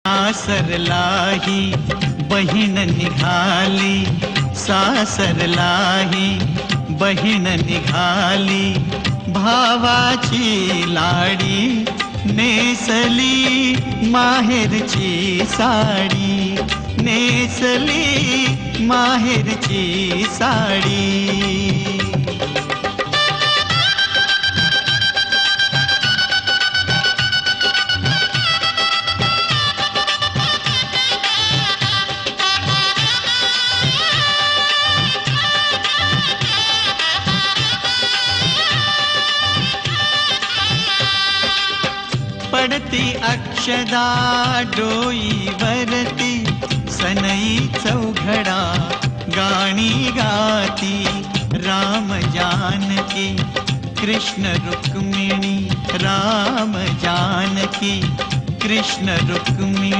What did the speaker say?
सासरलाही बहीण निघाली, सासरलाही बहीण निघाली, भावाची लाडी नेसली माहेरची साडी, नेसली माहेरची साडी. पडती अक्षदा डोईवरती, सनई चौघडा गाणी गाती, राम जानकी कृष्ण रुक्मिणी, राम जानकी कृष्ण रुक्मिणी.